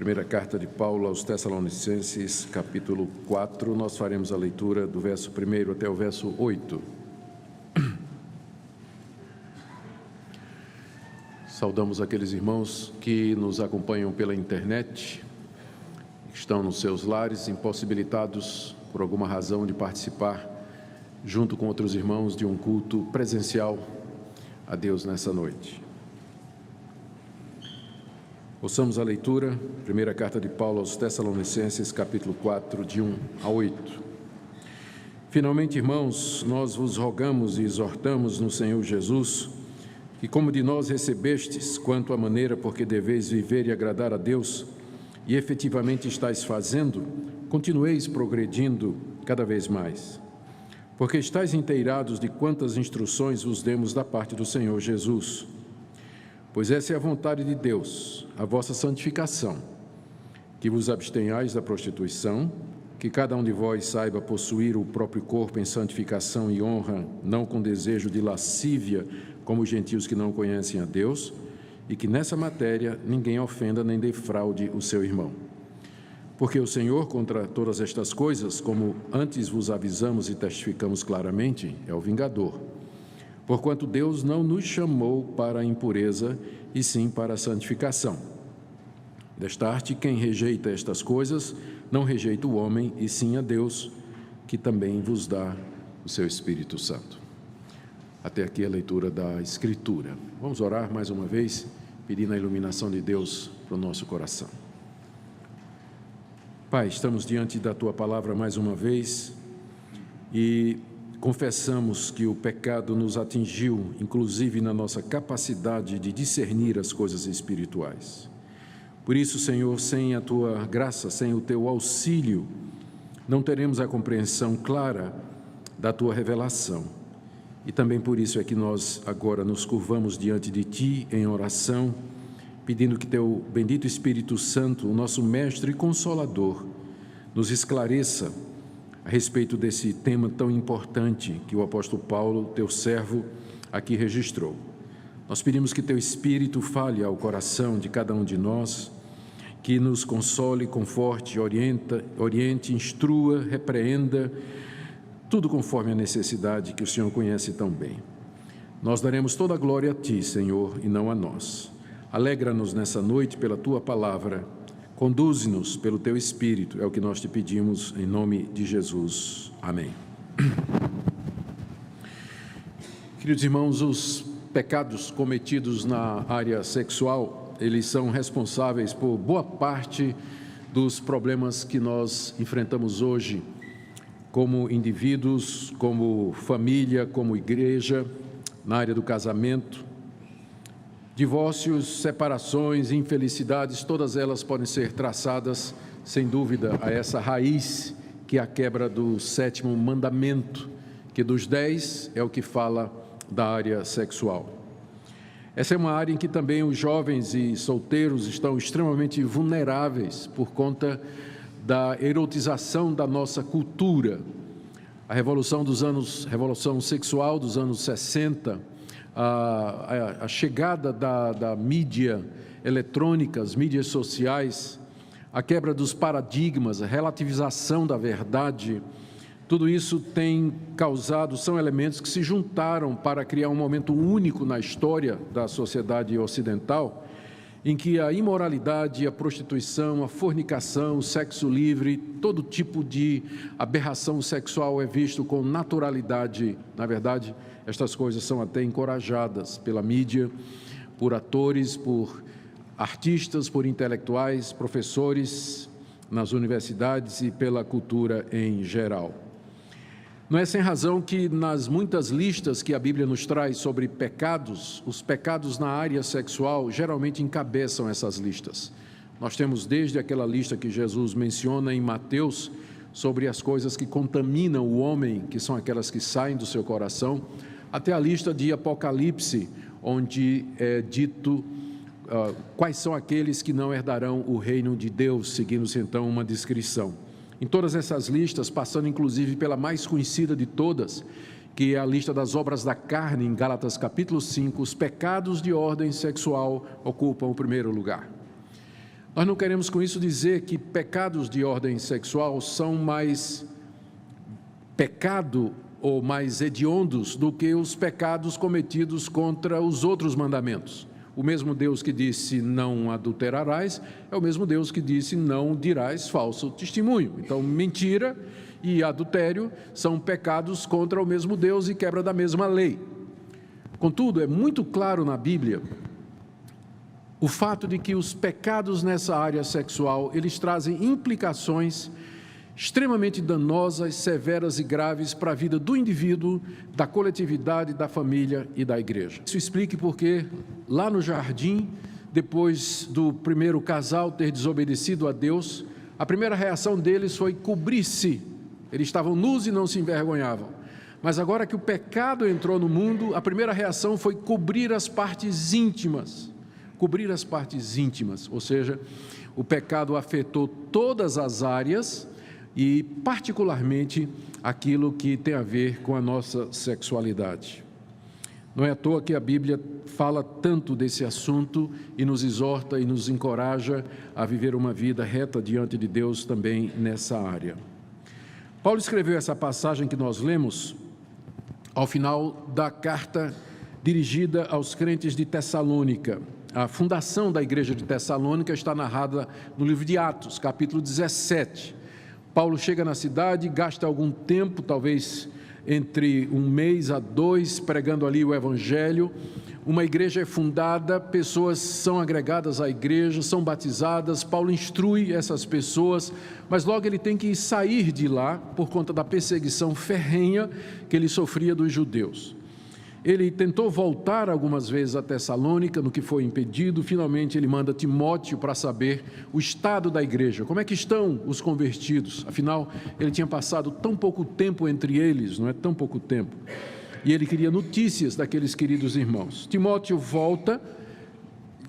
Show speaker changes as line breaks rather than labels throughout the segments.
Primeira carta de Paulo aos Tessalonicenses, capítulo 4, nós faremos a leitura do verso 1 até o verso 8. Saudamos aqueles irmãos que nos acompanham pela internet, que estão nos seus lares, impossibilitados por alguma razão de participar, junto com outros irmãos, de um culto presencial a Deus nessa noite. Ouçamos a leitura, primeira carta de Paulo aos Tessalonicenses, capítulo 4, de 1 a 8. Finalmente, irmãos, nós vos rogamos e exortamos no Senhor Jesus, que como de nós recebestes, quanto à maneira por que deveis viver e agradar a Deus, e efetivamente estáis fazendo, continueis progredindo cada vez mais. Porque estáis inteirados de quantas instruções vos demos da parte do Senhor Jesus. Pois essa é a vontade de Deus, a vossa santificação, que vos abstenhais da prostituição, que cada um de vós saiba possuir o próprio corpo em santificação e honra, não com desejo de lascívia, como os gentios que não conhecem a Deus, e que nessa matéria ninguém ofenda nem defraude o seu irmão. Porque o Senhor, contra todas estas coisas, como antes vos avisamos e testificamos claramente, é o vingador. Porquanto Deus não nos chamou para a impureza, e sim para a santificação. Desta arte, quem rejeita estas coisas, não rejeita o homem, e sim a Deus, que também vos dá o seu Espírito Santo. Até aqui a leitura da Escritura. Vamos orar mais uma vez, pedindo a iluminação de Deus para o nosso coração. Pai, estamos diante da Tua Palavra mais uma vez, e confessamos que o pecado nos atingiu, inclusive na nossa capacidade de discernir as coisas espirituais. Por isso, Senhor, sem a Tua graça, sem o Teu auxílio, não teremos a compreensão clara da Tua revelação. E também por isso é que nós agora nos curvamos diante de Ti em oração, pedindo que Teu bendito Espírito Santo, o nosso Mestre e Consolador, nos esclareça a respeito desse tema tão importante que o apóstolo Paulo, teu servo, aqui registrou. Nós pedimos que teu Espírito fale ao coração de cada um de nós, que nos console, conforte, oriente, instrua, repreenda, tudo conforme a necessidade que o Senhor conhece tão bem. Nós daremos toda a glória a Ti, Senhor, e não a nós. Alegra-nos nessa noite pela Tua palavra. Conduze-nos pelo Teu Espírito, é o que nós te pedimos em nome de Jesus. Amém. Queridos irmãos, os pecados cometidos na área sexual, eles são responsáveis por boa parte dos problemas que nós enfrentamos hoje, como indivíduos, como família, como igreja, na área do casamento. Divórcios, separações, infelicidades, todas elas podem ser traçadas, sem dúvida, a essa raiz que é a quebra do 7º mandamento, que dos 10 é o que fala da área sexual. Essa é uma área em que também os jovens e solteiros estão extremamente vulneráveis por conta da erotização da nossa cultura. A revolução sexual dos anos 60, a chegada da mídia eletrônica, as mídias sociais, a quebra dos paradigmas, a relativização da verdade, tudo isso tem causado, são elementos que se juntaram para criar um momento único na história da sociedade ocidental, em que a imoralidade, a prostituição, a fornicação, o sexo livre, todo tipo de aberração sexual é visto com naturalidade. Na verdade, estas coisas são até encorajadas pela mídia, por atores, por artistas, por intelectuais, professores nas universidades e pela cultura em geral. Não é sem razão que nas muitas listas que a Bíblia nos traz sobre pecados, os pecados na área sexual geralmente encabeçam essas listas. Nós temos desde aquela lista que Jesus menciona em Mateus, sobre as coisas que contaminam o homem, que são aquelas que saem do seu coração, até a lista de Apocalipse, onde é dito quais são aqueles que não herdarão o reino de Deus, seguindo-se então uma descrição. Em todas essas listas, passando inclusive pela mais conhecida de todas, que é a lista das obras da carne, em Gálatas capítulo 5, os pecados de ordem sexual ocupam o primeiro lugar. Nós não queremos com isso dizer que pecados de ordem sexual são mais pecado ou mais hediondos do que os pecados cometidos contra os outros mandamentos. O mesmo Deus que disse não adulterarás é o mesmo Deus que disse não dirás falso testemunho. Então, mentira e adultério são pecados contra o mesmo Deus e quebra da mesma lei. Contudo, é muito claro na Bíblia o fato de que os pecados nessa área sexual, eles trazem implicações extremamente danosas, severas e graves para a vida do indivíduo, da coletividade, da família e da igreja. Isso explica porque lá no jardim, depois do primeiro casal ter desobedecido a Deus, a primeira reação deles foi cobrir-se. Eles estavam nus e não se envergonhavam. Mas agora que o pecado entrou no mundo, a primeira reação foi cobrir as partes íntimas. Cobrir as partes íntimas, ou seja, o pecado afetou todas as áreas e particularmente aquilo que tem a ver com a nossa sexualidade. Não é à toa que a Bíblia fala tanto desse assunto e nos exorta e nos encoraja a viver uma vida reta diante de Deus também nessa área. Paulo escreveu essa passagem que nós lemos ao final da carta dirigida aos crentes de Tessalônica. A fundação da igreja de Tessalônica está narrada no livro de Atos, capítulo 17. Paulo chega na cidade, gasta algum tempo, talvez entre 1 mês a 2, pregando ali o evangelho. Uma igreja é fundada, pessoas são agregadas à igreja, são batizadas. Paulo instrui essas pessoas, mas logo ele tem que sair de lá por conta da perseguição ferrenha que ele sofria dos judeus. Ele tentou voltar algumas vezes a Tessalônica, no que foi impedido. Finalmente ele manda Timóteo para saber o estado da igreja, como é que estão os convertidos. Afinal, ele tinha passado tão pouco tempo entre eles, não é tão pouco tempo, e ele queria notícias daqueles queridos irmãos. Timóteo volta,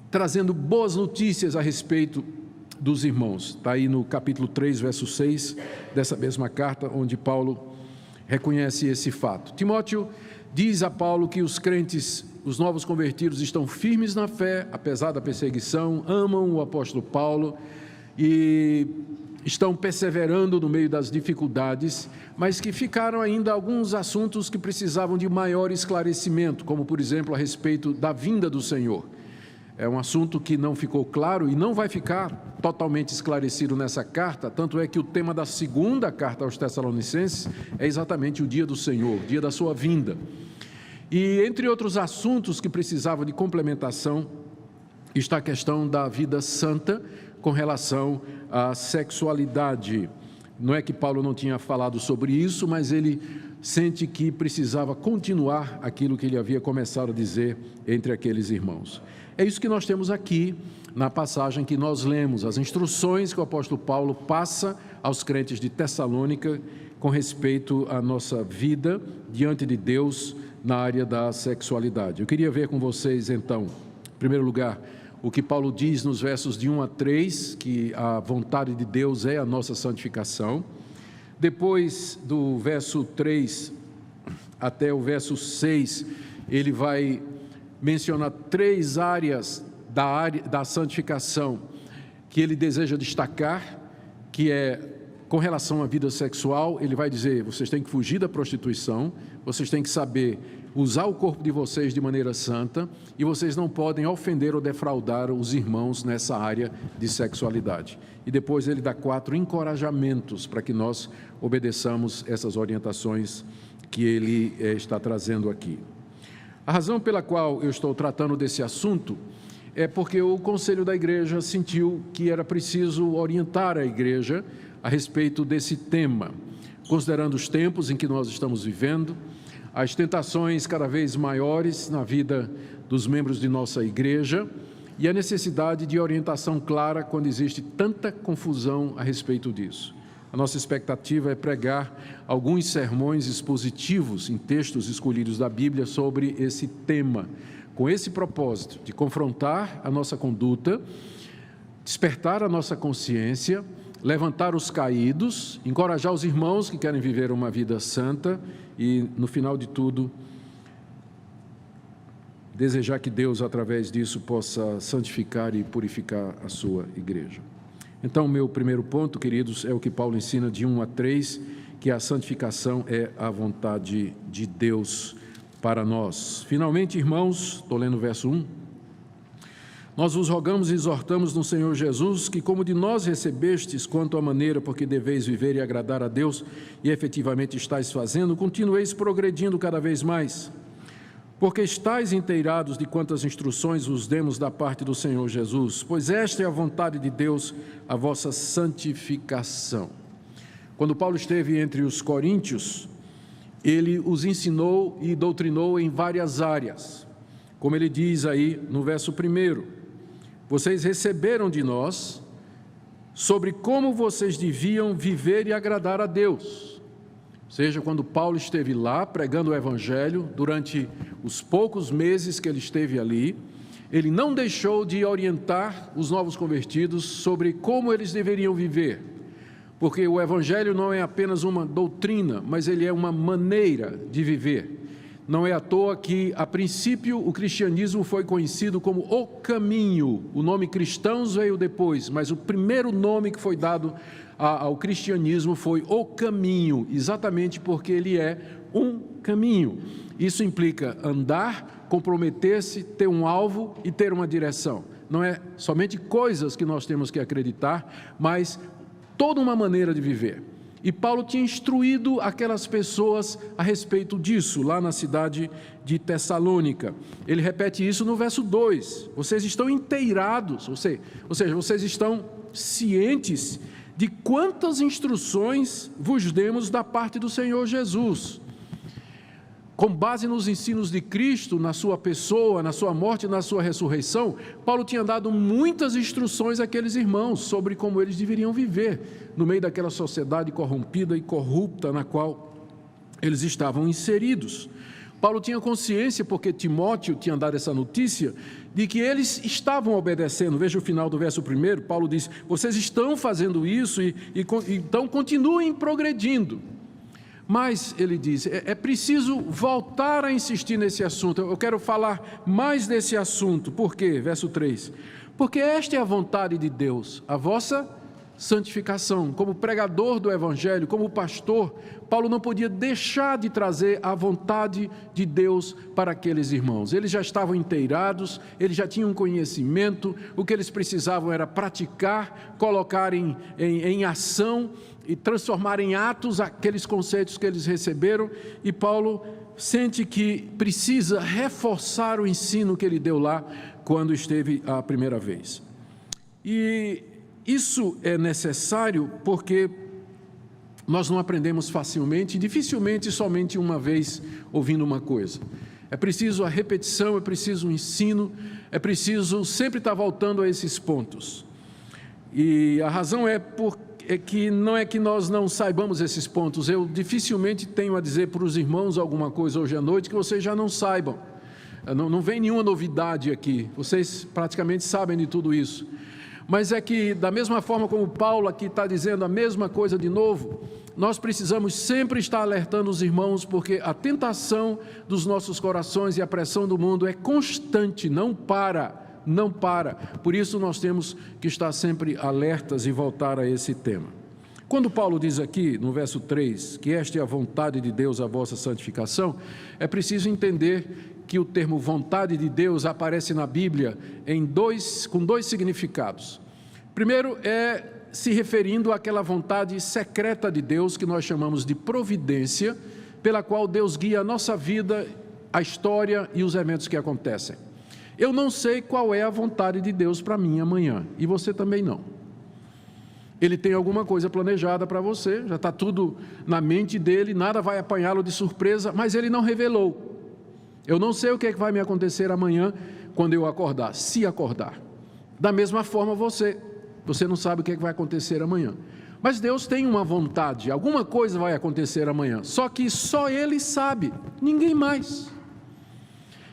trazendo boas notícias a respeito dos irmãos. Está aí no capítulo 3, verso 6, dessa mesma carta, onde Paulo reconhece esse fato. Timóteo diz a Paulo que os crentes, os novos convertidos, estão firmes na fé, apesar da perseguição, amam o apóstolo Paulo e estão perseverando no meio das dificuldades, mas que ficaram ainda alguns assuntos que precisavam de maior esclarecimento, como, por exemplo, a respeito da vinda do Senhor. É um assunto que não ficou claro e não vai ficar totalmente esclarecido nessa carta, tanto é que o tema da segunda carta aos Tessalonicenses é exatamente o dia do Senhor, o dia da sua vinda. E entre outros assuntos que precisavam de complementação, está a questão da vida santa com relação à sexualidade. Não é que Paulo não tinha falado sobre isso, mas ele sente que precisava continuar aquilo que ele havia começado a dizer entre aqueles irmãos. É isso que nós temos aqui na passagem que nós lemos, as instruções que o apóstolo Paulo passa aos crentes de Tessalônica com respeito à nossa vida diante de Deus na área da sexualidade. Eu queria ver com vocês, então, em primeiro lugar, o que Paulo diz nos versos de 1 a 3, que a vontade de Deus é a nossa santificação. Depois do verso 3 até o verso 6, ele vai mencionar 3 áreas da santificação que ele deseja destacar, que é com relação à vida sexual. Ele vai dizer: vocês têm que fugir da prostituição, vocês têm que saber usar o corpo de vocês de maneira santa e vocês não podem ofender ou defraudar os irmãos nessa área de sexualidade. E depois ele dá 4 encorajamentos para que nós obedeçamos essas orientações que ele está trazendo aqui. A razão pela qual eu estou tratando desse assunto é porque o Conselho da Igreja sentiu que era preciso orientar a Igreja a respeito desse tema, considerando os tempos em que nós estamos vivendo, as tentações cada vez maiores na vida dos membros de nossa Igreja e a necessidade de orientação clara quando existe tanta confusão a respeito disso. A nossa expectativa é pregar alguns sermões expositivos em textos escolhidos da Bíblia sobre esse tema, com esse propósito de confrontar a nossa conduta, despertar a nossa consciência, levantar os caídos, encorajar os irmãos que querem viver uma vida santa e, no final de tudo, desejar que Deus, através disso, possa santificar e purificar a sua igreja. Então, meu primeiro ponto, queridos, é o que Paulo ensina de 1 a 3, que a santificação é a vontade de Deus para nós. Finalmente, irmãos, estou lendo o verso 1, nós vos rogamos e exortamos no Senhor Jesus que, como de nós recebestes quanto à maneira por que deveis viver e agradar a Deus e efetivamente estáis fazendo, continueis progredindo cada vez mais, porque estáis inteirados de quantas instruções vos demos da parte do Senhor Jesus, pois esta é a vontade de Deus, a vossa santificação. Quando Paulo esteve entre os coríntios, ele os ensinou e doutrinou em várias áreas, como ele diz aí no verso 1, vocês receberam de nós sobre como vocês deviam viver e agradar a Deus. Ou seja, quando Paulo esteve lá pregando o Evangelho, durante os poucos meses que ele esteve ali, ele não deixou de orientar os novos convertidos sobre como eles deveriam viver, porque o Evangelho não é apenas uma doutrina, mas ele é uma maneira de viver. Não é à toa que, a princípio, o cristianismo foi conhecido como o caminho. O nome cristãos veio depois, mas o primeiro nome que foi dado ao cristianismo foi o caminho, exatamente porque ele é um caminho. Isso implica andar, comprometer-se, ter um alvo e ter uma direção. Não é somente coisas que nós temos que acreditar, mas toda uma maneira de viver. E Paulo tinha instruído aquelas pessoas a respeito disso, lá na cidade de Tessalônica. Ele repete isso no verso 2. Vocês estão inteirados, ou seja, vocês estão cientes de quantas instruções vos demos da parte do Senhor Jesus. Com base nos ensinos de Cristo, na sua pessoa, na sua morte e na sua ressurreição, Paulo tinha dado muitas instruções àqueles irmãos sobre como eles deveriam viver no meio daquela sociedade corrompida e corrupta na qual eles estavam inseridos. Paulo tinha consciência, porque Timóteo tinha dado essa notícia, de que eles estavam obedecendo. Veja o final do verso 1, Paulo diz, vocês estão fazendo isso então continuem progredindo. Mas, ele diz, é preciso voltar a insistir nesse assunto. Eu quero falar mais desse assunto. Por quê? Verso 3. Porque esta é a vontade de Deus, a vossa santificação. Como pregador do Evangelho, como pastor, Paulo não podia deixar de trazer a vontade de Deus para aqueles irmãos. Eles já estavam inteirados, eles já tinham conhecimento, o que eles precisavam era praticar, colocar em ação e transformar em atos aqueles conceitos que eles receberam, e Paulo sente que precisa reforçar o ensino que ele deu lá quando esteve a primeira vez. E isso é necessário porque nós não aprendemos facilmente, dificilmente somente uma vez ouvindo uma coisa. É preciso a repetição, é preciso o ensino, é preciso sempre estar voltando a esses pontos. E a razão é que não é que nós não saibamos esses pontos. Eu dificilmente tenho a dizer para os irmãos alguma coisa hoje à noite que vocês já não saibam. Não vem nenhuma novidade aqui, vocês praticamente sabem de tudo isso. Mas é que, da mesma forma como Paulo aqui está dizendo a mesma coisa de novo, nós precisamos sempre estar alertando os irmãos, porque a tentação dos nossos corações e a pressão do mundo é constante, não para. Por isso nós temos que estar sempre alertas e voltar a esse tema. Quando Paulo diz aqui, no verso 3, que esta é a vontade de Deus, a vossa santificação, é preciso entender que o termo vontade de Deus aparece na Bíblia com dois significados. Primeiro é se referindo àquela vontade secreta de Deus, que nós chamamos de providência, pela qual Deus guia a nossa vida, a história e os eventos que acontecem. Eu não sei qual é a vontade de Deus para mim amanhã, e você também não. Ele tem alguma coisa planejada para você, já está tudo na mente dele, nada vai apanhá-lo de surpresa, mas ele não revelou. Eu não sei o que é que vai me acontecer amanhã quando eu acordar, se acordar. Da mesma forma você não sabe o que é que vai acontecer amanhã. Mas Deus tem uma vontade, alguma coisa vai acontecer amanhã, só que só Ele sabe, ninguém mais.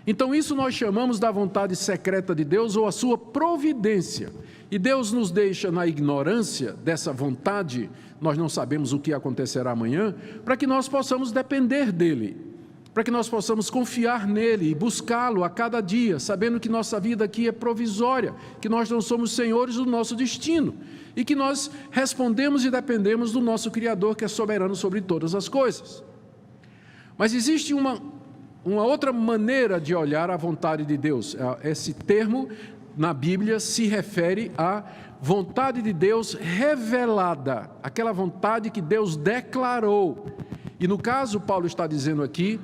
Então isso nós chamamos da vontade secreta de Deus ou a sua providência. E Deus nos deixa na ignorância dessa vontade, nós não sabemos o que acontecerá amanhã, para que nós possamos depender dEle. para que nós possamos confiar nele e buscá-lo a cada dia, sabendo que nossa vida aqui é provisória, que nós não somos senhores do nosso destino e que nós respondemos e dependemos do nosso Criador, que é soberano sobre todas as coisas. Mas existe uma outra maneira de olhar a vontade de Deus. Esse termo na Bíblia se refere à vontade de Deus revelada, aquela vontade que Deus declarou. E no caso, Paulo está dizendo aqui,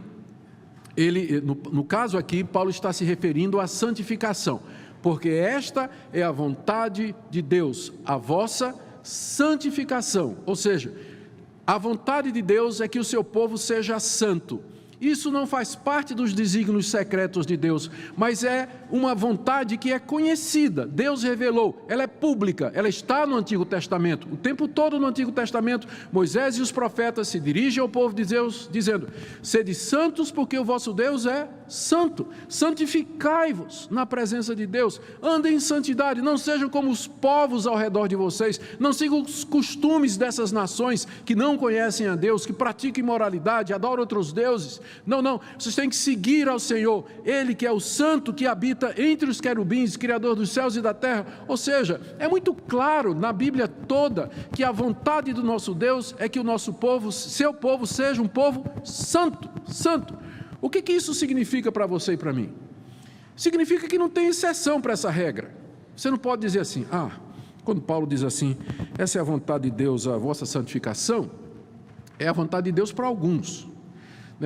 no caso aqui, Paulo está se referindo à santificação, porque esta é a vontade de Deus, a vossa santificação. Ou seja, a vontade de Deus é que o seu povo seja santo. Isso não faz parte dos desígnios secretos de Deus, mas é uma vontade que é conhecida. Deus revelou, ela é pública, ela está no Antigo Testamento. O tempo todo no Antigo Testamento, Moisés e os profetas se dirigem ao povo de Deus, dizendo: sede santos, porque o vosso Deus é santo. Santificai-vos na presença de Deus. Andem em santidade, não sejam como os povos ao redor de vocês. Não sigam os costumes dessas nações que não conhecem a Deus, que praticam imoralidade, adoram outros deuses. Não, vocês têm que seguir ao Senhor, Ele que é o santo que habita entre os querubins, Criador dos céus e da terra. Ou seja, é muito claro na Bíblia toda que a vontade do nosso Deus é que o nosso povo, seu povo, seja um povo santo, santo. O que isso significa para você e para mim? Significa que não tem exceção para essa regra. Você não pode dizer assim: quando Paulo diz assim, essa é a vontade de Deus, a vossa santificação, é a vontade de Deus para alguns.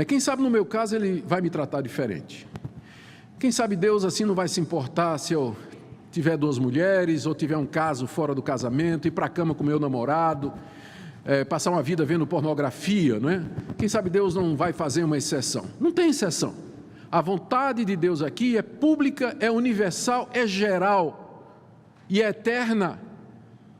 Quem sabe no meu caso ele vai me tratar diferente. Quem sabe Deus assim não vai se importar se eu tiver 2 mulheres ou tiver um caso fora do casamento, ir para a cama com meu namorado, passar uma vida vendo pornografia, não é? Quem sabe Deus não vai fazer uma exceção. Não tem exceção. A vontade de Deus aqui é pública, é universal, é geral e é eterna.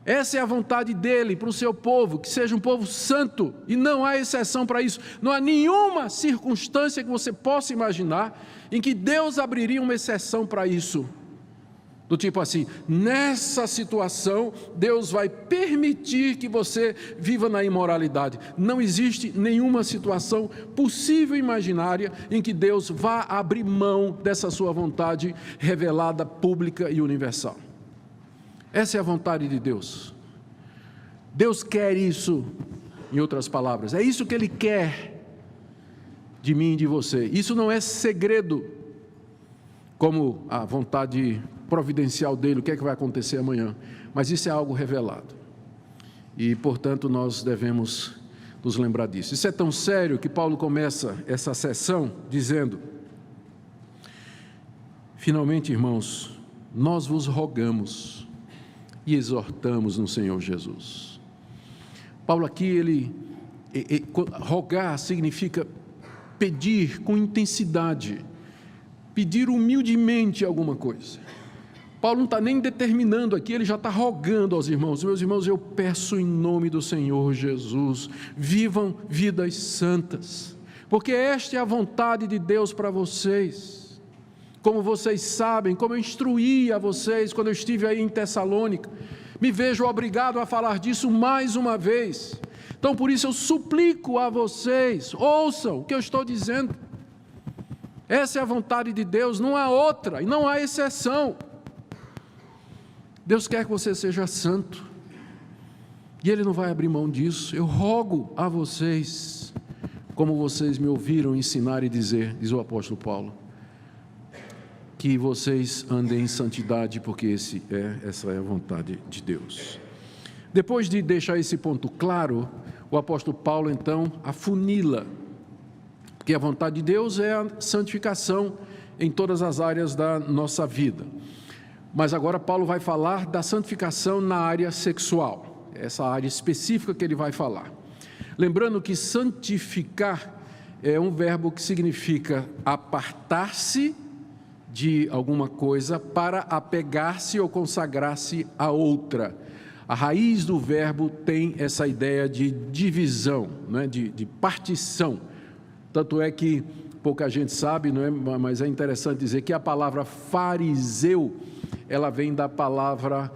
Essa é a vontade dele para o seu povo, que seja um povo santo, e não há exceção para isso. Não há nenhuma circunstância que você possa imaginar em que Deus abriria uma exceção para isso. Do tipo assim, nessa situação, Deus vai permitir que você viva na imoralidade. Não existe nenhuma situação possível e imaginária em que Deus vá abrir mão dessa sua vontade revelada, pública e universal. Essa é a vontade de Deus. Deus quer isso, em outras palavras. É isso que Ele quer de mim e de você. Isso não é segredo, como a vontade providencial dEle, o que é que vai acontecer amanhã. Mas isso é algo revelado. E, portanto, nós devemos nos lembrar disso. Isso é tão sério que Paulo começa essa sessão dizendo: finalmente, irmãos, nós vos rogamos e exortamos no Senhor Jesus. Paulo aqui, rogar significa pedir com intensidade, pedir humildemente alguma coisa. Paulo não está nem determinando aqui, ele já está rogando aos irmãos: meus irmãos, eu peço em nome do Senhor Jesus, vivam vidas santas, porque esta é a vontade de Deus para vocês. Como vocês sabem, como eu instruí a vocês quando eu estive aí em Tessalônica, me vejo obrigado a falar disso mais uma vez. Então, por isso eu suplico a vocês, ouçam o que eu estou dizendo. Essa é a vontade de Deus, não há outra e não há exceção. Deus quer que você seja santo e Ele não vai abrir mão disso. Eu rogo a vocês, como vocês me ouviram ensinar e dizer, diz o apóstolo Paulo, que vocês andem em santidade, porque essa é a vontade de Deus. Depois de deixar esse ponto claro, o apóstolo Paulo então afunila, porque a vontade de Deus é a santificação em todas as áreas da nossa vida. Mas agora Paulo vai falar da santificação na área sexual, essa área específica que ele vai falar. Lembrando que santificar é um verbo que significa apartar-se de alguma coisa para apegar-se ou consagrar-se a outra. A raiz do verbo tem essa ideia de divisão, né? de partição. Tanto é que pouca gente sabe, não é? Mas é interessante dizer que a palavra fariseu, ela vem da palavra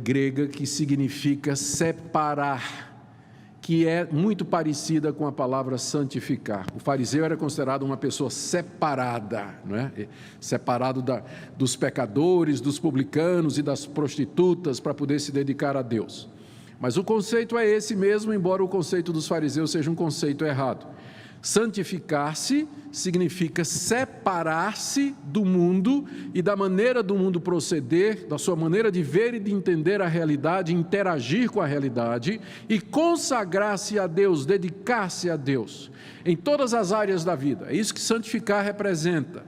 grega que significa separar, que é muito parecida com a palavra santificar. O fariseu era considerado uma pessoa separada, não é? Separado dos pecadores, dos publicanos e das prostitutas, para poder se dedicar a Deus. Mas o conceito é esse mesmo, embora o conceito dos fariseus seja um conceito errado. Santificar-se significa separar-se do mundo e da maneira do mundo proceder, da sua maneira de ver e de entender a realidade, interagir com a realidade e consagrar-se a Deus, dedicar-se a Deus em todas as áreas da vida. É isso que santificar representa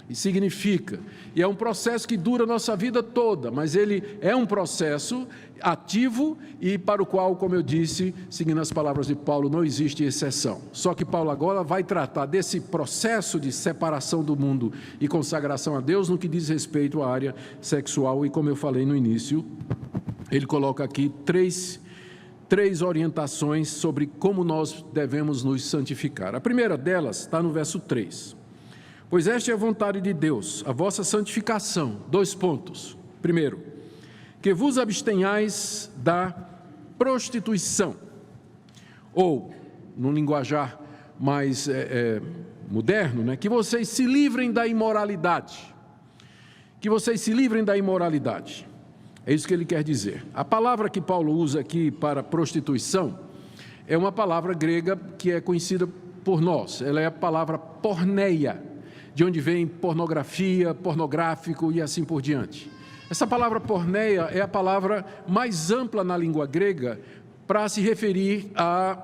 e significa. E é um processo que dura a nossa vida toda, mas ele é um processo ativo e para o qual, como eu disse, seguindo as palavras de Paulo, não existe exceção. Só que Paulo agora vai tratar desse processo de separação do mundo e consagração a Deus no que diz respeito à área sexual e, como eu falei no início, ele coloca aqui três orientações sobre como nós devemos nos santificar. A primeira delas está no verso 3. Pois esta é a vontade de Deus, a vossa santificação. 2 pontos. Primeiro, que vos abstenhais da prostituição. Ou, num linguajar mais moderno, né, que vocês se livrem da imoralidade. Que vocês se livrem da imoralidade. É isso que ele quer dizer. A palavra que Paulo usa aqui para prostituição é uma palavra grega que é conhecida por nós. Ela é a palavra porneia, de onde vem pornografia, pornográfico e assim por diante. Essa palavra porneia é a palavra mais ampla na língua grega para se referir a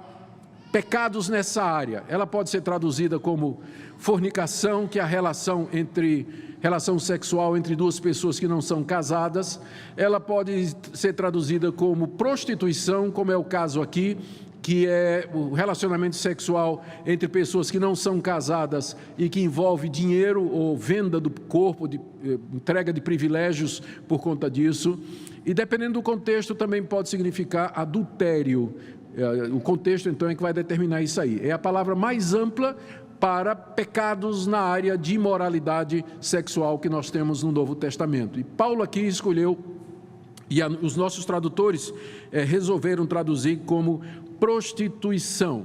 pecados nessa área. Ela pode ser traduzida como fornicação, que é a relação sexual entre duas pessoas que não são casadas. Ela pode ser traduzida como prostituição, como é o caso aqui, que é o relacionamento sexual entre pessoas que não são casadas e que envolve dinheiro ou venda do corpo, entrega de privilégios por conta disso. E dependendo do contexto também pode significar adultério. O contexto então é que vai determinar isso aí. É a palavra mais ampla para pecados na área de imoralidade sexual que nós temos no Novo Testamento. E Paulo aqui escolheu, e os nossos tradutores resolveram traduzir como prostituição,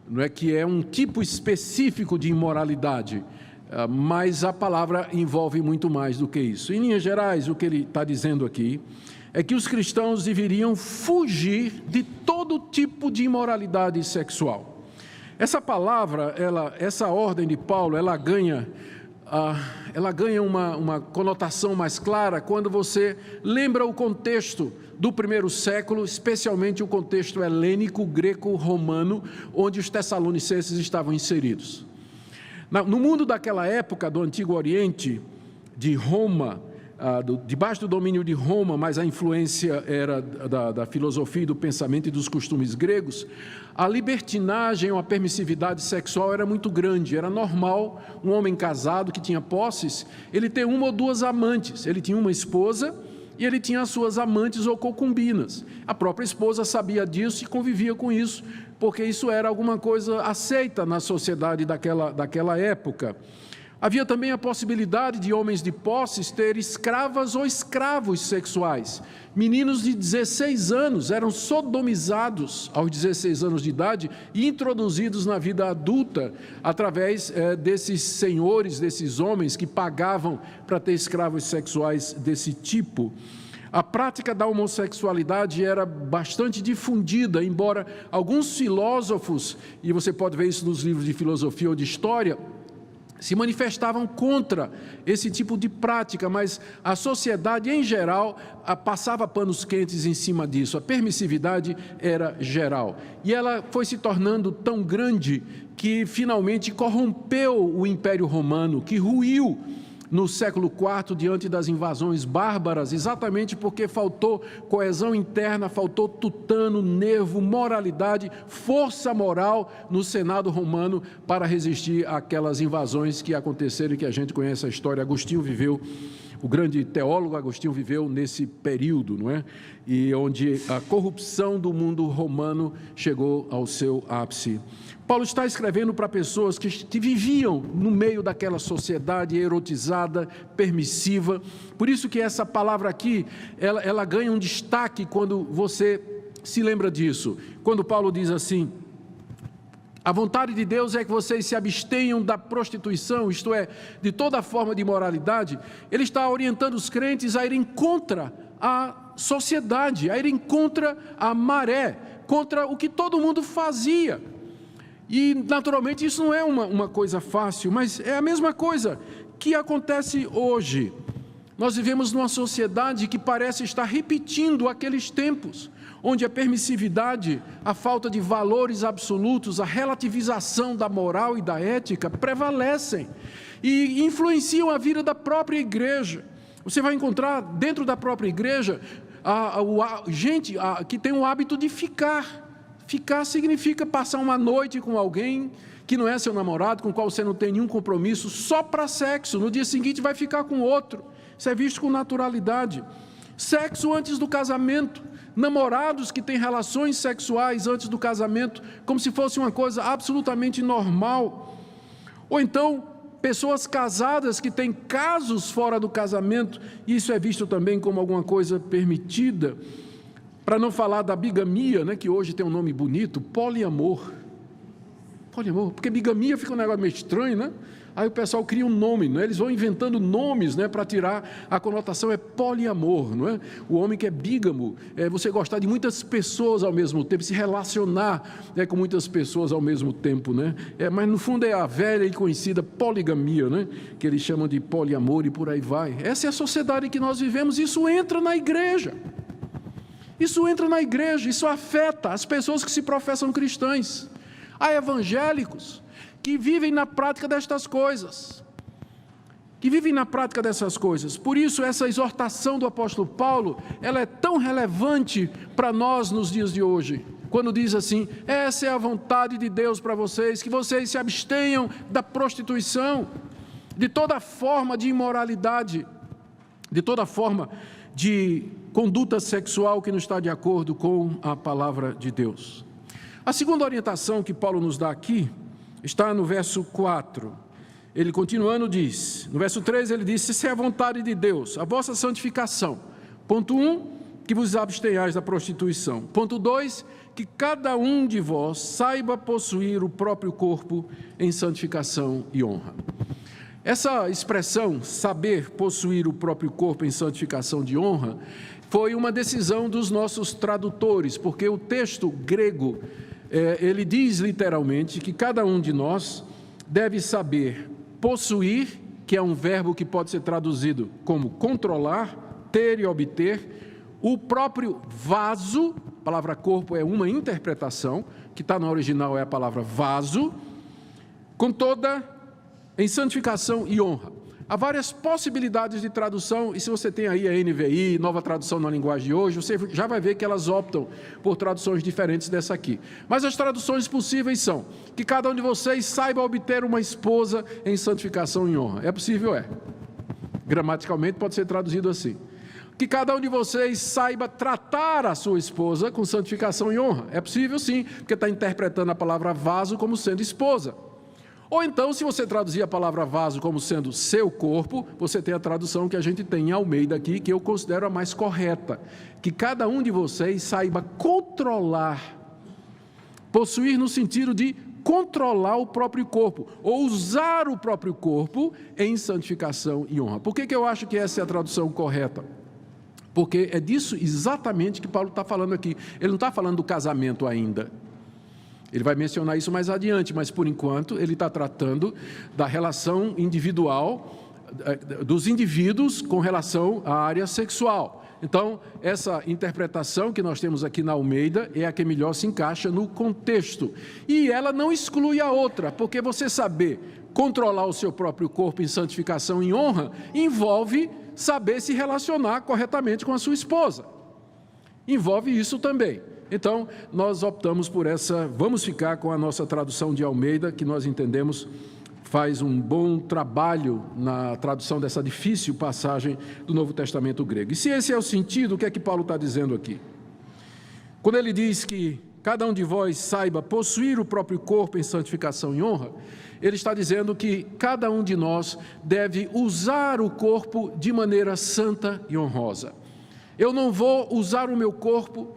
não é, que é um tipo específico de imoralidade, mas a palavra envolve muito mais do que isso. Em linhas gerais, o que ele está dizendo aqui é que os cristãos deveriam fugir de todo tipo de imoralidade sexual. Essa palavra, essa ordem de Paulo, ela ganha uma conotação mais clara quando você lembra o contexto do primeiro século, especialmente o contexto helênico, greco-romano, onde os tessalonicenses estavam inseridos. No mundo daquela época, do Antigo Oriente, de Roma, debaixo do domínio de Roma, mas a influência era da filosofia e do pensamento e dos costumes gregos, a libertinagem ou a permissividade sexual era muito grande. Era normal um homem casado que tinha posses, ele ter uma ou duas amantes. Ele tinha uma esposa e ele tinha as suas amantes ou concubinas. A própria esposa sabia disso e convivia com isso, porque isso era alguma coisa aceita na sociedade daquela época. Havia também a possibilidade de homens de posses ter escravas ou escravos sexuais. Meninos de 16 anos eram sodomizados aos 16 anos de idade e introduzidos na vida adulta através desses senhores, desses homens que pagavam para ter escravos sexuais desse tipo. A prática da homossexualidade era bastante difundida, embora alguns filósofos, e você pode ver isso nos livros de filosofia ou de história, se manifestavam contra esse tipo de prática, mas a sociedade em geral passava panos quentes em cima disso. A permissividade era geral. E ela foi se tornando tão grande que finalmente corrompeu o Império Romano, que ruiu no século IV, diante das invasões bárbaras, exatamente porque faltou coesão interna, faltou tutano, nervo, moralidade, força moral no Senado romano para resistir àquelas invasões que aconteceram e que a gente conhece a história. Agostinho viveu, o grande teólogo Agostinho viveu nesse período, não é? E onde a corrupção do mundo romano chegou ao seu ápice. Paulo está escrevendo para pessoas que viviam no meio daquela sociedade erotizada, permissiva. Por isso que essa palavra aqui, ela ganha um destaque quando você se lembra disso, quando Paulo diz assim: a vontade de Deus é que vocês se abstenham da prostituição, isto é, de toda forma de imoralidade. Ele está orientando os crentes a irem contra a sociedade, a irem contra a maré, contra o que todo mundo fazia. E, naturalmente, isso não é uma coisa fácil, mas é a mesma coisa que acontece hoje. Nós vivemos numa sociedade que parece estar repetindo aqueles tempos, onde a permissividade, a falta de valores absolutos, a relativização da moral e da ética prevalecem e influenciam a vida da própria igreja. Você vai encontrar dentro da própria igreja gente que tem o hábito de ficar. Ficar significa passar uma noite com alguém que não é seu namorado, com o qual você não tem nenhum compromisso, só para sexo. No dia seguinte vai ficar com outro. Isso é visto com naturalidade. Sexo antes do casamento. Namorados que têm relações sexuais antes do casamento, como se fosse uma coisa absolutamente normal. Ou então, pessoas casadas que têm casos fora do casamento, e isso é visto também como alguma coisa permitida. Para não falar da bigamia, né, que hoje tem um nome bonito, poliamor. Poliamor, porque bigamia fica um negócio meio estranho, né? Aí o pessoal cria um nome, né? Eles vão inventando nomes, né, para tirar a conotação, é poliamor, não é? O homem que é bígamo, é você gostar de muitas pessoas ao mesmo tempo, se relacionar, né, com muitas pessoas ao mesmo tempo, né? Mas no fundo é a velha e conhecida poligamia, né, que eles chamam de poliamor e por aí vai. Essa é a sociedade que nós vivemos, isso entra na igreja. Isso entra na igreja, isso afeta as pessoas que se professam cristãs. Há evangélicos que vivem na prática destas coisas, Por isso, essa exortação do apóstolo Paulo, ela é tão relevante para nós nos dias de hoje, quando diz assim: essa é a vontade de Deus para vocês, que vocês se abstenham da prostituição, de toda forma de imoralidade, de toda forma de conduta sexual que não está de acordo com a palavra de Deus. A segunda orientação que Paulo nos dá aqui está no verso 4. Ele continuando diz, no verso 3 ele diz: se é a vontade de Deus, a vossa santificação. Ponto 1, que vos abstenhais da prostituição. Ponto 2, que cada um de vós saiba possuir o próprio corpo em santificação e honra. Essa expressão, saber possuir o próprio corpo em santificação de honra, foi uma decisão dos nossos tradutores, porque o texto grego, ele diz literalmente que cada um de nós deve saber possuir, que é um verbo que pode ser traduzido como controlar, ter e obter, o próprio vaso, a palavra corpo é uma interpretação, que está no original é a palavra vaso, com toda em santificação e honra. Há várias possibilidades de tradução, e se você tem aí a NVI, nova tradução na linguagem de hoje, você já vai ver que elas optam por traduções diferentes dessa aqui. Mas as traduções possíveis são: que cada um de vocês saiba obter uma esposa em santificação e honra. É possível? É. Gramaticalmente pode ser traduzido assim. Que cada um de vocês saiba tratar a sua esposa com santificação e honra. É possível sim, porque está interpretando a palavra vaso como sendo esposa. Ou então, se você traduzir a palavra vaso como sendo seu corpo, você tem a tradução que a gente tem em Almeida aqui, que eu considero a mais correta. Que cada um de vocês saiba controlar, possuir no sentido de controlar o próprio corpo, ou usar o próprio corpo em santificação e honra. Por que eu acho que essa é a tradução correta? Porque é disso exatamente que Paulo está falando aqui. Ele não está falando do casamento ainda. Ele vai mencionar isso mais adiante, mas por enquanto ele está tratando da relação individual, dos indivíduos com relação à área sexual. Então, essa interpretação que nós temos aqui na Almeida é a que melhor se encaixa no contexto. E ela não exclui a outra, porque você saber controlar o seu próprio corpo em santificação e honra envolve saber se relacionar corretamente com a sua esposa. Envolve isso também. Então, nós optamos por essa, vamos ficar com a nossa tradução de Almeida, que nós entendemos faz um bom trabalho na tradução dessa difícil passagem do Novo Testamento grego. E se esse é o sentido, o que é que Paulo está dizendo aqui? Quando ele diz que cada um de vós saiba possuir o próprio corpo em santificação e honra, ele está dizendo que cada um de nós deve usar o corpo de maneira santa e honrosa. Eu não vou usar o meu corpo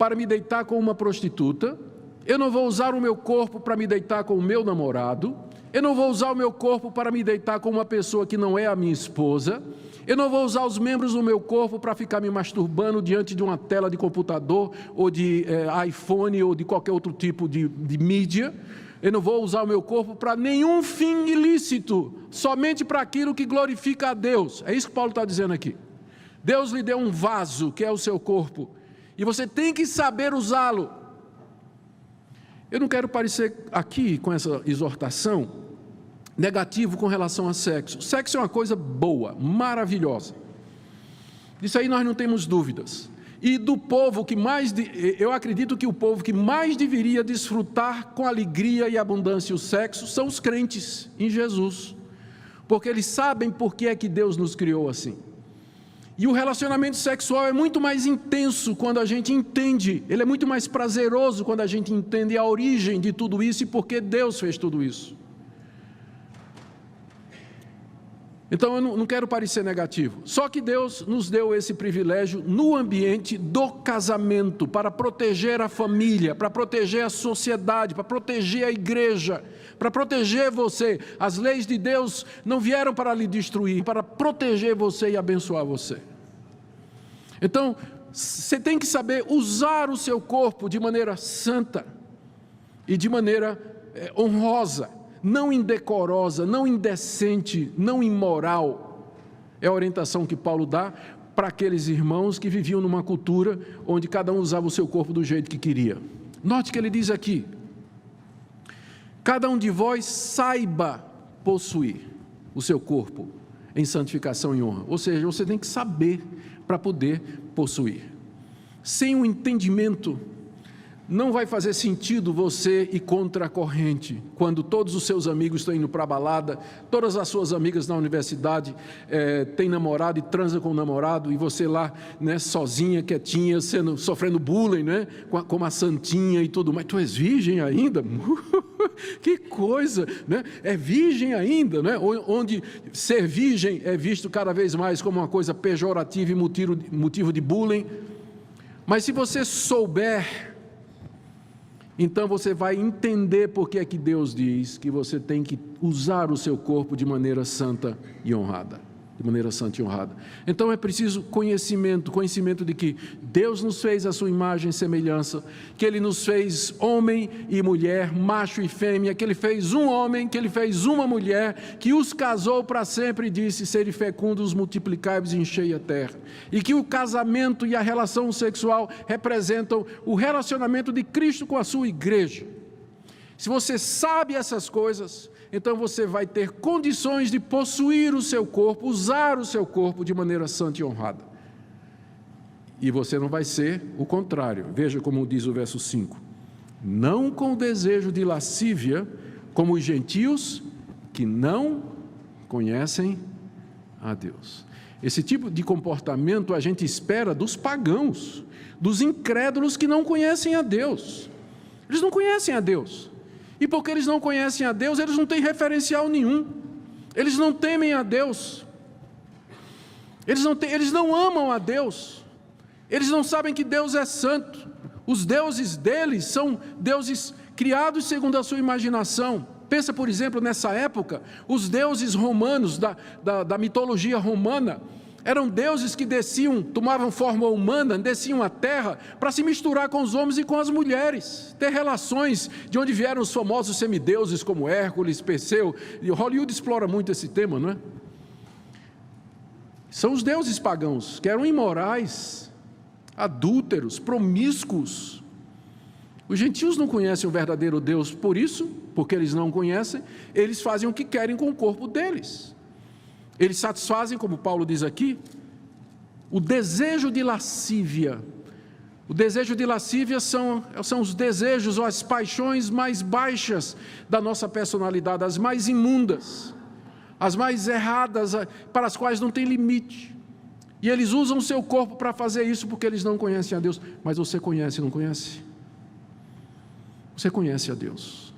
para me deitar com uma prostituta, eu não vou usar o meu corpo para me deitar com o meu namorado, eu não vou usar o meu corpo para me deitar com uma pessoa que não é a minha esposa, eu não vou usar os membros do meu corpo para ficar me masturbando diante de uma tela de computador, ou de iPhone, ou de qualquer outro tipo de mídia. Eu não vou usar o meu corpo para nenhum fim ilícito, somente para aquilo que glorifica a Deus. É isso que Paulo está dizendo aqui. Deus lhe deu um vaso, que é o seu corpo, e você tem que saber usá-lo. Eu não quero parecer aqui, com essa exortação, negativo com relação a sexo. Sexo é uma coisa boa, maravilhosa. Disso aí nós não temos dúvidas. E do povo que mais, eu acredito que o povo que mais deveria desfrutar com alegria e abundância o sexo são os crentes em Jesus, porque eles sabem por que é que Deus nos criou assim. E o relacionamento sexual é muito mais intenso quando a gente entende, ele é muito mais prazeroso quando a gente entende a origem de tudo isso e por que Deus fez tudo isso. Então eu não quero parecer negativo, só que Deus nos deu esse privilégio no ambiente do casamento, para proteger a família, para proteger a sociedade, para proteger a igreja, para proteger você. As leis de Deus não vieram para lhe destruir, para proteger você e abençoar você. Então, você tem que saber usar o seu corpo de maneira santa e de maneira honrosa, não indecorosa, não indecente, não imoral. É a orientação que Paulo dá para aqueles irmãos que viviam numa cultura onde cada um usava o seu corpo do jeito que queria. Note que ele diz aqui: cada um de vós saiba possuir o seu corpo em santificação e honra. Ou seja, você tem que saber para poder possuir. Sem o entendimento, não vai fazer sentido você ir contra a corrente, quando todos os seus amigos estão indo para a balada, todas as suas amigas na universidade têm namorado e transam com o namorado, e você lá, né, sozinha, quietinha, sofrendo bullying, né, como a santinha e tudo mais. Tu és virgem ainda? Que coisa, né? É virgem ainda, né? Onde ser virgem é visto cada vez mais como uma coisa pejorativa e motivo de bullying. Mas se você souber, então você vai entender por que é que Deus diz que você tem que usar o seu corpo de maneira santa e honrada. De maneira santa e honrada. Então é preciso conhecimento de que Deus nos fez a sua imagem e semelhança, que Ele nos fez homem e mulher, macho e fêmea, que Ele fez um homem, que Ele fez uma mulher, que os casou para sempre e disse: sede fecundos, multiplicai-vos e enchei a terra. E que o casamento e a relação sexual representam o relacionamento de Cristo com a sua igreja. Se você sabe essas coisas, então você vai ter condições de possuir o seu corpo, usar o seu corpo de maneira santa e honrada. E você não vai ser o contrário. Veja como diz o verso 5. Não com o desejo de lascívia, como os gentios que não conhecem a Deus. Esse tipo de comportamento a gente espera dos pagãos, dos incrédulos que não conhecem a Deus. Eles não conhecem a Deus. E porque eles não conhecem a Deus, eles não têm referencial nenhum. Eles não temem a Deus. Eles não amam a Deus. Eles não sabem que Deus é santo. Os deuses deles são deuses criados segundo a sua imaginação. Pensa, por exemplo, nessa época, os deuses romanos da mitologia romana eram deuses que desciam, tomavam forma humana, desciam à terra para se misturar com os homens e com as mulheres, ter relações, de onde vieram os famosos semideuses como Hércules, Perseu. E Hollywood explora muito esse tema, não é? São os deuses pagãos, que eram imorais, adúlteros, promíscuos. Os gentios não conhecem o verdadeiro Deus, por isso, porque eles não conhecem, eles fazem o que querem com o corpo deles. Eles satisfazem, como Paulo diz aqui, o desejo de lascívia. O desejo de lascívia são os desejos ou as paixões mais baixas da nossa personalidade, as mais imundas, as mais erradas, para as quais não tem limite. E eles usam o seu corpo para fazer isso porque eles não conhecem a Deus. Mas você conhece, não conhece? Você conhece a Deus.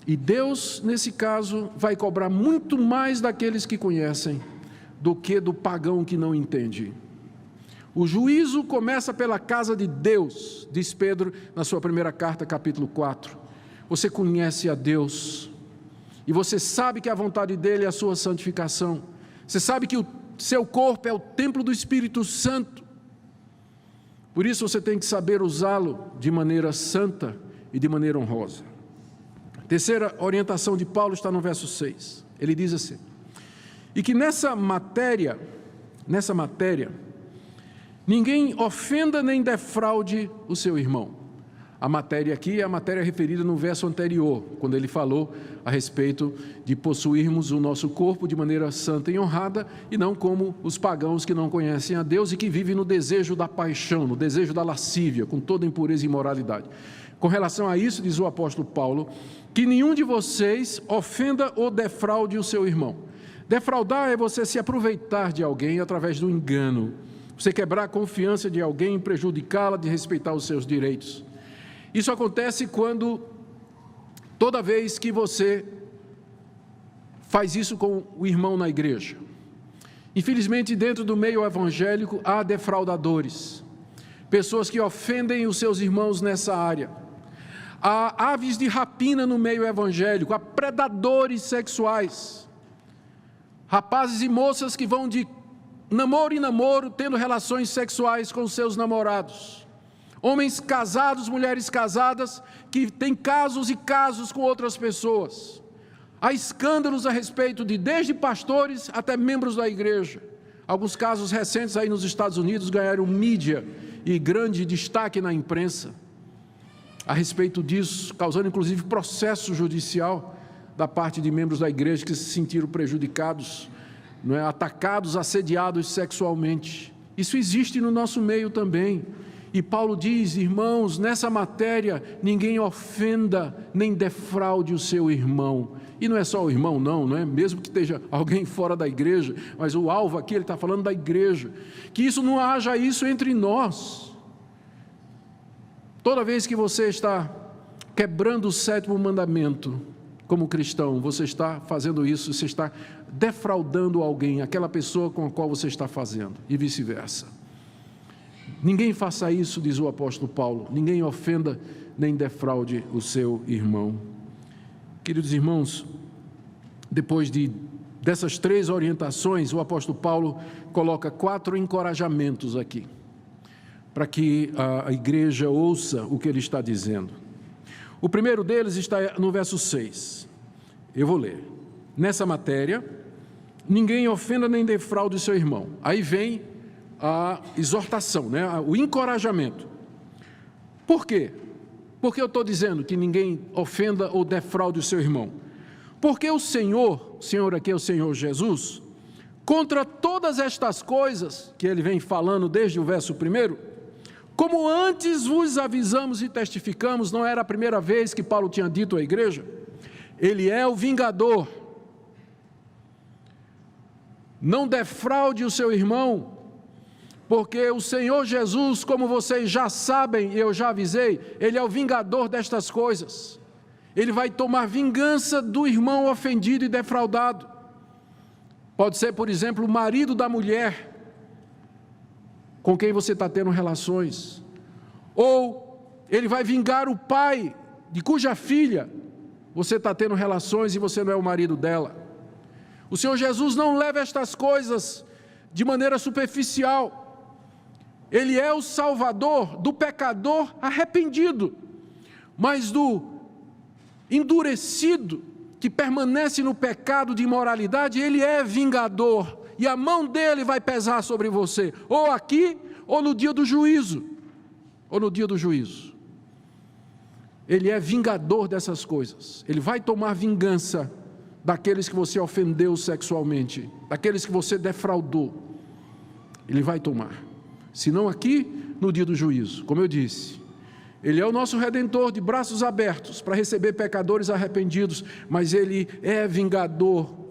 E Deus, nesse caso, vai cobrar muito mais daqueles que conhecem do que do pagão que não entende. O juízo começa pela casa de Deus, diz Pedro na sua primeira carta, capítulo 4. Você conhece a Deus e você sabe que a vontade dele é a sua santificação. Você sabe que o seu corpo é o templo do Espírito Santo. Por isso você tem que saber usá-lo de maneira santa e de maneira honrosa. A terceira orientação de Paulo está no verso 6. Ele diz assim: e que nessa matéria, ninguém ofenda nem defraude o seu irmão. A matéria aqui é a matéria referida no verso anterior, quando ele falou a respeito de possuirmos o nosso corpo de maneira santa e honrada, e não como os pagãos que não conhecem a Deus e que vivem no desejo da paixão, no desejo da lascívia, com toda impureza e imoralidade. Com relação a isso, diz o apóstolo Paulo, que nenhum de vocês ofenda ou defraude o seu irmão. Defraudar é você se aproveitar de alguém através do engano, você quebrar a confiança de alguém, prejudicá-la, de respeitar os seus direitos. Isso acontece toda vez que você faz isso com o irmão na igreja. Infelizmente, dentro do meio evangélico, há defraudadores, pessoas que ofendem os seus irmãos nessa área. Há aves de rapina no meio evangélico, há predadores sexuais, rapazes e moças que vão de namoro em namoro, tendo relações sexuais com seus namorados. Homens casados, mulheres casadas, que têm casos e casos com outras pessoas. Há escândalos a respeito de desde pastores até membros da igreja. Alguns casos recentes aí nos Estados Unidos ganharam mídia e grande destaque na imprensa a respeito disso, causando inclusive processo judicial da parte de membros da igreja que se sentiram prejudicados, atacados, assediados sexualmente. Isso existe no nosso meio também. E Paulo diz: irmãos, nessa matéria, ninguém ofenda nem defraude o seu irmão. E não é só o irmão, não é? Mesmo que esteja alguém fora da igreja, mas o alvo aqui, ele está falando da igreja. Que isso não haja isso entre nós. Toda vez que você está quebrando o 7º mandamento, como cristão, você está fazendo isso, você está defraudando alguém, aquela pessoa com a qual você está fazendo, e vice-versa. Ninguém faça isso, diz o apóstolo Paulo, ninguém ofenda nem defraude o seu irmão. Queridos irmãos, depois dessas 3 orientações, o apóstolo Paulo coloca 4 encorajamentos aqui, para que a igreja ouça o que ele está dizendo. O primeiro deles está no verso 6, eu vou ler. Nessa matéria, ninguém ofenda nem defraude o seu irmão. Aí vem a exortação, o encorajamento. Por quê? Porque eu estou dizendo que ninguém ofenda ou defraude o seu irmão? Porque o Senhor aqui é o Senhor Jesus, contra todas estas coisas que ele vem falando desde o verso 1, como antes vos avisamos e testificamos, não era a primeira vez que Paulo tinha dito à igreja, ele é o vingador. Não defraude o seu irmão, porque o Senhor Jesus, como vocês já sabem, e eu já avisei, ele é o vingador destas coisas. Ele vai tomar vingança do irmão ofendido e defraudado. Pode ser, por exemplo, o marido da mulher com quem você está tendo relações. Ou ele vai vingar o pai de cuja filha você está tendo relações e você não é o marido dela. O Senhor Jesus não leva estas coisas de maneira superficial. Ele é o salvador do pecador arrependido, mas do endurecido que permanece no pecado de imoralidade, ele é vingador, e a mão dele vai pesar sobre você, ou aqui, ou no dia do juízo, Ele é vingador dessas coisas, ele vai tomar vingança daqueles que você ofendeu sexualmente, daqueles que você defraudou, ele vai tomar, se não aqui, no dia do juízo. Como eu disse, ele é o nosso Redentor de braços abertos para receber pecadores arrependidos, mas ele é vingador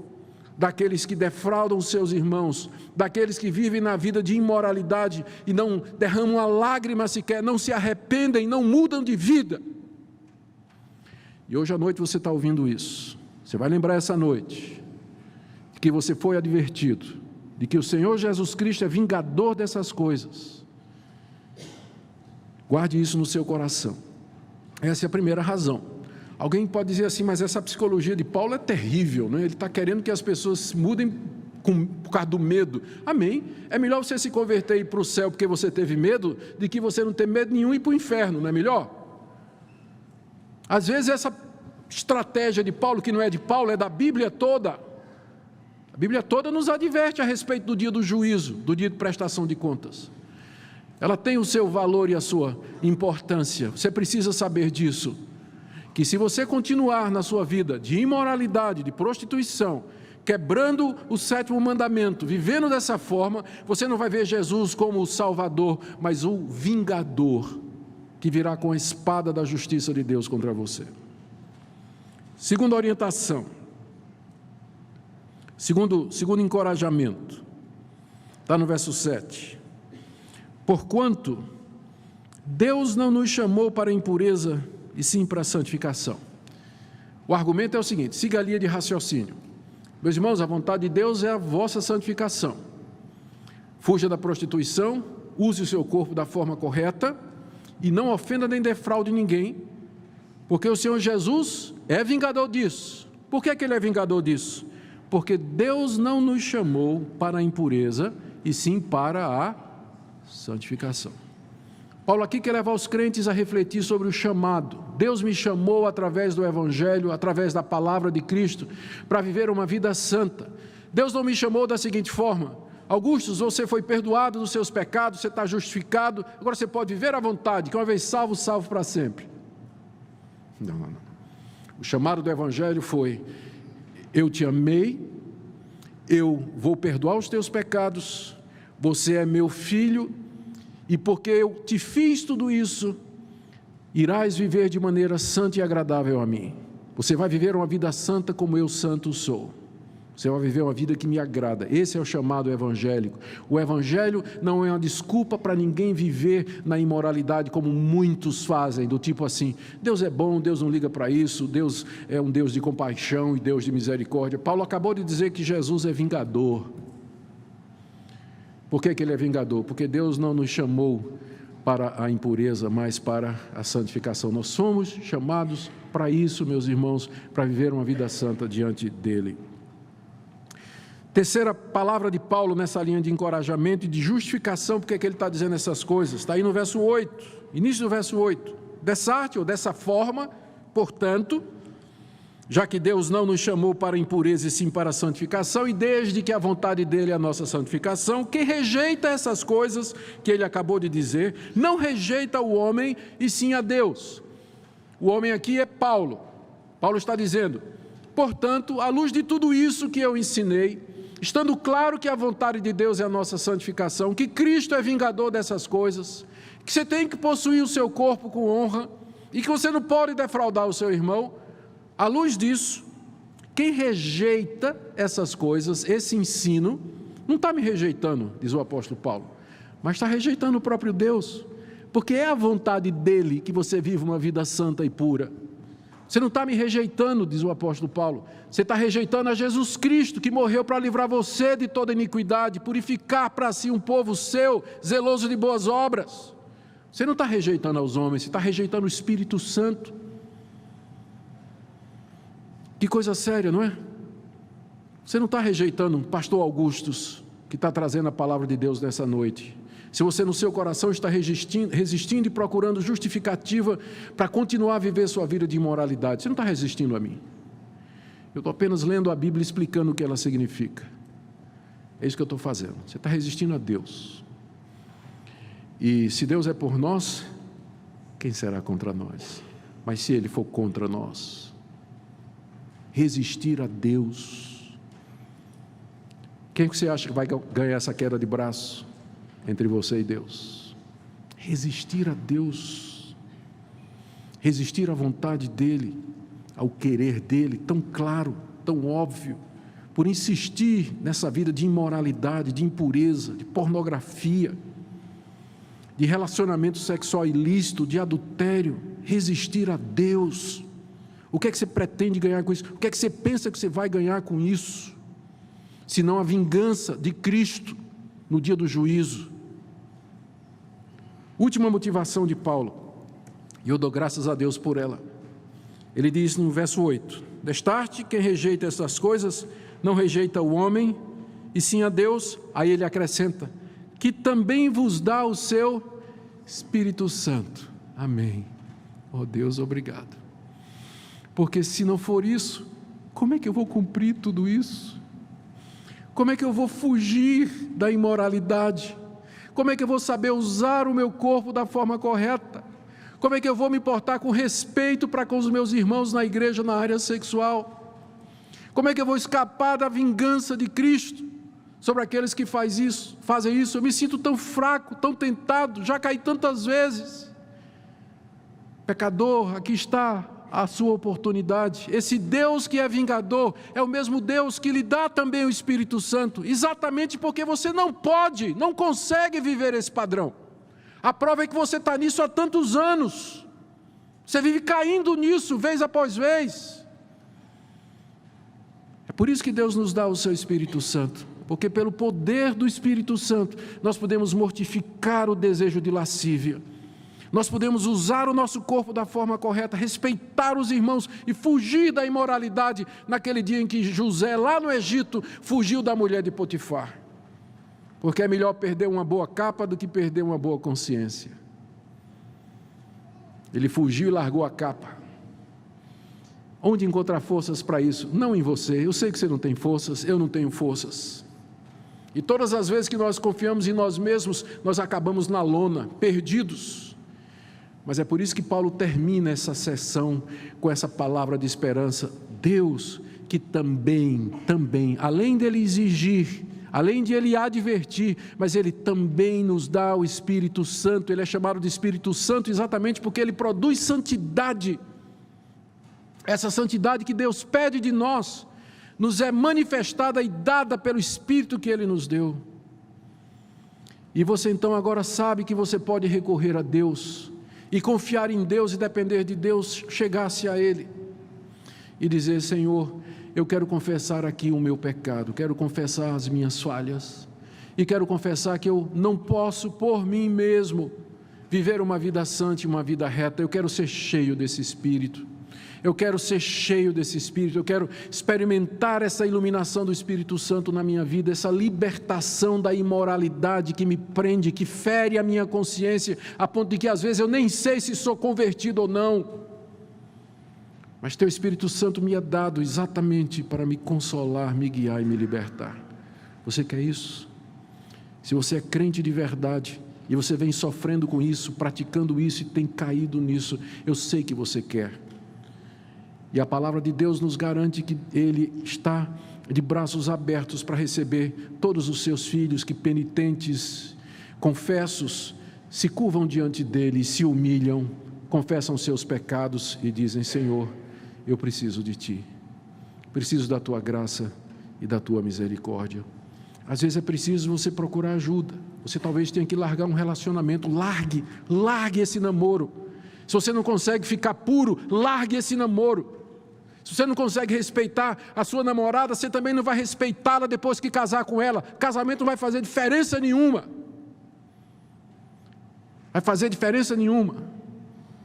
daqueles que defraudam seus irmãos, daqueles que vivem na vida de imoralidade e não derramam uma lágrima sequer, não se arrependem, não mudam de vida. E hoje à noite você está ouvindo isso, você vai lembrar essa noite, que você foi advertido, de que o Senhor Jesus Cristo é vingador dessas coisas, guarde isso no seu coração. Essa é a primeira razão. Alguém pode dizer assim, mas essa psicologia de Paulo é terrível, né? Ele está querendo que as pessoas mudem por causa do medo. Amém? É melhor você se converter e ir para o céu porque você teve medo, de que você não ter medo nenhum e ir para o inferno, não é melhor? Às vezes essa estratégia de Paulo, que não é de Paulo, é da Bíblia toda. A Bíblia toda nos adverte a respeito do dia do juízo, do dia de prestação de contas. Ela tem o seu valor e a sua importância. Você precisa saber disso. Que se você continuar na sua vida de imoralidade, de prostituição, quebrando o 7º mandamento, vivendo dessa forma, você não vai ver Jesus como o Salvador, mas o vingador, que virá com a espada da justiça de Deus contra você. Segunda orientação, segundo encorajamento, está no verso 7. Porquanto Deus não nos chamou para a impureza, e sim para a santificação. O argumento é o seguinte, siga a linha de raciocínio. Meus irmãos, a vontade de Deus é a vossa santificação. Fuja da prostituição, use o seu corpo da forma correta e não ofenda nem defraude ninguém, porque o Senhor Jesus é vingador disso. Por que ele é vingador disso? Porque Deus não nos chamou para a impureza, e sim para a santificação. Paulo aqui quer levar os crentes a refletir sobre o chamado. Deus me chamou através do Evangelho, através da palavra de Cristo, para viver uma vida santa. Deus não me chamou da seguinte forma: Augustus, você foi perdoado dos seus pecados, você está justificado, agora você pode viver à vontade, que uma vez salvo, salvo para sempre. Não. O chamado do Evangelho foi: eu te amei, eu vou perdoar os teus pecados, você é meu filho, e porque eu te fiz tudo isso, irás viver de maneira santa e agradável a mim. Você vai viver uma vida santa como eu santo sou. Você vai viver uma vida que me agrada. Esse é o chamado evangélico. O evangelho não é uma desculpa para ninguém viver na imoralidade como muitos fazem, do tipo assim: Deus é bom, Deus não liga para isso, Deus é um Deus de compaixão e Deus de misericórdia. Paulo acabou de dizer que Jesus é vingador. Por que ele é vingador? Porque Deus não nos chamou para a impureza, mas para a santificação. Nós somos chamados para isso, meus irmãos, para viver uma vida santa diante dele. Terceira palavra de Paulo nessa linha de encorajamento e de justificação, porque é que ele está dizendo essas coisas? Está aí no verso 8, início do verso 8. Dessa arte ou dessa forma, portanto, já que Deus não nos chamou para a impureza e sim para a santificação, e desde que a vontade dele é a nossa santificação, quem rejeita essas coisas que ele acabou de dizer, não rejeita o homem e sim a Deus. O homem aqui é Paulo. Paulo está dizendo: portanto, à luz de tudo isso que eu ensinei, estando claro que a vontade de Deus é a nossa santificação, que Cristo é vingador dessas coisas, que você tem que possuir o seu corpo com honra, e que você não pode defraudar o seu irmão, à luz disso, quem rejeita essas coisas, esse ensino, não está me rejeitando, diz o apóstolo Paulo, mas está rejeitando o próprio Deus, porque é a vontade dele que você viva uma vida santa e pura. Você não está me rejeitando, diz o apóstolo Paulo, você está rejeitando a Jesus Cristo, que morreu para livrar você de toda iniquidade, purificar para si um povo seu, zeloso de boas obras. Você não está rejeitando aos homens, você está rejeitando o Espírito Santo. Que coisa séria, não é? Você não está rejeitando o pastor Augustus, que está trazendo a palavra de Deus nessa noite. Se você no seu coração está resistindo e procurando justificativa para continuar a viver sua vida de imoralidade, você não está resistindo a mim. Eu estou apenas lendo a Bíblia, explicando o que ela significa. É isso que eu estou fazendo. Você está resistindo a Deus. E se Deus é por nós, quem será contra nós? Mas se Ele for contra nós, resistir a Deus. Quem você acha que vai ganhar essa queda de braço entre você e Deus? Resistir a Deus, resistir à vontade dEle, ao querer dEle, tão claro, tão óbvio, por insistir nessa vida de imoralidade, de impureza, de pornografia, de relacionamento sexual ilícito, de adultério. Resistir a Deus. O que é que você pretende ganhar com isso? O que é que você pensa que você vai ganhar com isso? senão a vingança de Cristo no dia do juízo. Última motivação de Paulo, e eu dou graças a Deus por ela. Ele diz no verso 8: destarte, quem rejeita essas coisas, não rejeita o homem, e sim a Deus. Aí ele acrescenta, que também vos dá o seu Espírito Santo. Amém. Oh Deus, obrigado. Porque se não for isso, como é que eu vou cumprir tudo isso? Como é que eu vou fugir da imoralidade? Como é que eu vou saber usar o meu corpo da forma correta? Como é que eu vou me portar com respeito para com os meus irmãos na igreja na área sexual? Como é que eu vou escapar da vingança de Cristo sobre aqueles que fazem isso? Eu me sinto tão fraco, tão tentado, já caí tantas vezes. Pecador, aqui está a sua oportunidade. Esse Deus que é vingador é o mesmo Deus que lhe dá também o Espírito Santo, exatamente porque você não pode, não consegue viver esse padrão. A prova é que você está nisso há tantos anos, você vive caindo nisso vez após vez. É por isso que Deus nos dá o seu Espírito Santo, porque pelo poder do Espírito Santo nós podemos mortificar o desejo de lascívia. Nós podemos usar o nosso corpo da forma correta, respeitar os irmãos e fugir da imoralidade naquele dia em que José, lá no Egito, fugiu da mulher de Potifar. Porque é melhor perder uma boa capa do que perder uma boa consciência. Ele fugiu e largou a capa. Onde encontrar forças para isso? Não em você. Eu sei que você não tem forças, eu não tenho forças. E todas as vezes que nós confiamos em nós mesmos, nós acabamos na lona, perdidos. Mas é por isso que Paulo termina essa sessão com essa palavra de esperança. Deus que também, além dele exigir, além de ele advertir, mas ele também nos dá o Espírito Santo. Ele é chamado de Espírito Santo exatamente porque ele produz santidade. Essa santidade que Deus pede de nós, nos é manifestada e dada pelo Espírito que ele nos deu. E você então agora sabe que você pode recorrer a Deus, e confiar em Deus e depender de Deus, chegar-se a Ele e dizer: Senhor, eu quero confessar aqui o meu pecado, quero confessar as minhas falhas, e quero confessar que eu não posso por mim mesmo viver uma vida santa e uma vida reta. Eu quero ser cheio desse Espírito, eu quero ser cheio desse Espírito, eu quero experimentar essa iluminação do Espírito Santo na minha vida, essa libertação da imoralidade que me prende, que fere a minha consciência, a ponto de que às vezes eu nem sei se sou convertido ou não. Mas teu Espírito Santo me é dado exatamente para me consolar, me guiar e me libertar. Você quer isso? Se você é crente de verdade, e você vem sofrendo com isso, praticando isso e tem caído nisso, eu sei que você quer. E a palavra de Deus nos garante que Ele está de braços abertos para receber todos os seus filhos que, penitentes, confessos, se curvam diante dEle, se humilham, confessam seus pecados e dizem: Senhor, eu preciso de Ti, preciso da Tua graça e da Tua misericórdia. Às vezes é preciso você procurar ajuda, você talvez tenha que largar um relacionamento, largue esse namoro. Se você não consegue ficar puro, largue esse namoro. Se você não consegue respeitar a sua namorada, você também não vai respeitá-la depois que casar com ela. Casamento não vai fazer diferença nenhuma. Vai fazer diferença nenhuma.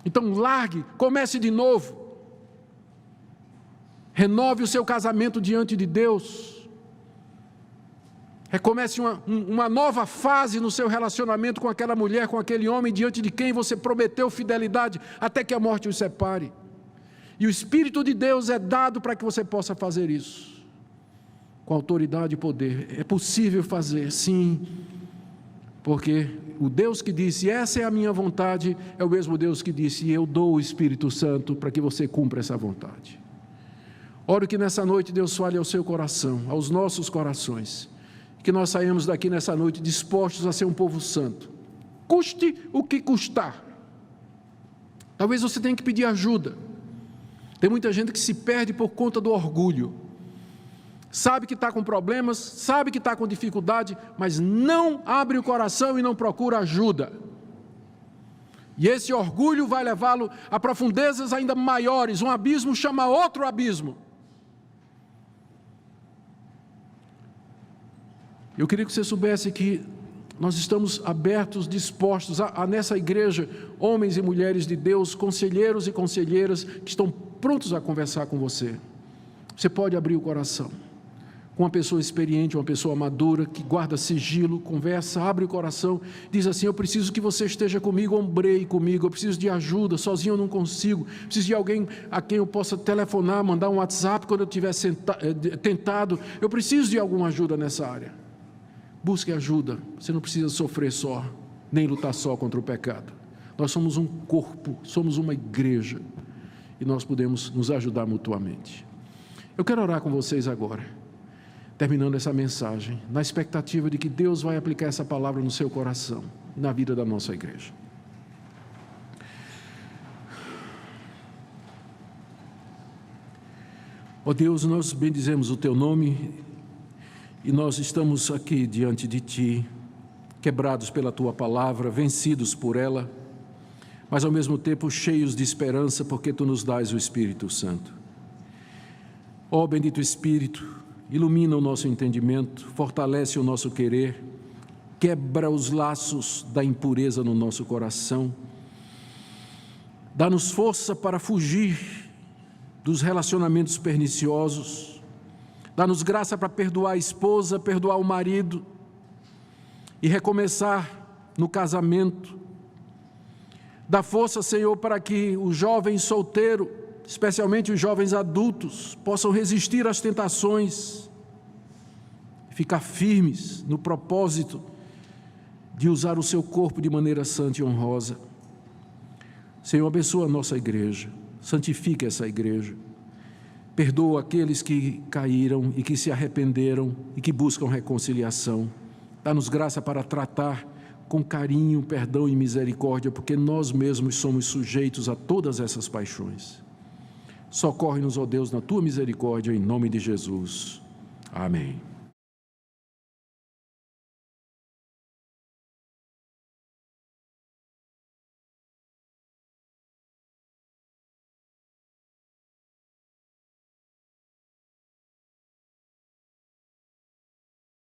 Então largue, comece de novo. Renove o seu casamento diante de Deus. Recomece uma nova fase no seu relacionamento com aquela mulher, com aquele homem, diante de quem você prometeu fidelidade, até que a morte os separe. E o Espírito de Deus é dado para que você possa fazer isso, com autoridade e poder. É possível fazer, sim, porque o Deus que disse: essa é a minha vontade, é o mesmo Deus que disse: eu dou o Espírito Santo para que você cumpra essa vontade. Oro que nessa noite Deus fale ao seu coração, aos nossos corações, que nós saímos daqui nessa noite dispostos a ser um povo santo, custe o que custar. Talvez você tenha que pedir ajuda. Tem muita gente que se perde por conta do orgulho, sabe que está com problemas, sabe que está com dificuldade, mas não abre o coração e não procura ajuda. E esse orgulho vai levá-lo a profundezas ainda maiores, um abismo chama outro abismo. Eu queria que você soubesse que nós estamos abertos, dispostos a nessa igreja, homens e mulheres de Deus, conselheiros e conselheiras que estão prontos a conversar com você. Você pode abrir o coração com uma pessoa experiente, uma pessoa madura, que guarda sigilo, conversa, abre o coração, diz assim: eu preciso que você esteja comigo, ombreie comigo, eu preciso de ajuda, sozinho eu não consigo, preciso de alguém a quem eu possa telefonar, mandar um WhatsApp quando eu estiver tentado, eu preciso de alguma ajuda nessa área. Busque ajuda, você não precisa sofrer só, nem lutar só contra o pecado. Nós somos um corpo, somos uma igreja, e nós podemos nos ajudar mutuamente. Eu quero orar com vocês agora, terminando essa mensagem, na expectativa de que Deus vai aplicar essa palavra no seu coração e na vida da nossa igreja. Ó Deus, nós bendizemos o Teu nome e nós estamos aqui diante de Ti, quebrados pela Tua palavra, vencidos por ela, mas ao mesmo tempo cheios de esperança, porque Tu nos dás o Espírito Santo. Ó bendito Espírito, ilumina o nosso entendimento, fortalece o nosso querer, quebra os laços da impureza no nosso coração, dá-nos força para fugir dos relacionamentos perniciosos, dá-nos graça para perdoar a esposa, perdoar o marido e recomeçar no casamento. Dá força, Senhor, para que o jovem solteiro, especialmente os jovens adultos, possam resistir às tentações, ficar firmes no propósito de usar o seu corpo de maneira santa e honrosa. Senhor, abençoa a nossa igreja, santifica essa igreja, perdoa aqueles que caíram e que se arrependeram e que buscam reconciliação. Dá-nos graça para tratar com carinho, perdão e misericórdia, porque nós mesmos somos sujeitos a todas essas paixões. Socorre-nos, ó Deus, na Tua misericórdia, em nome de Jesus. Amém.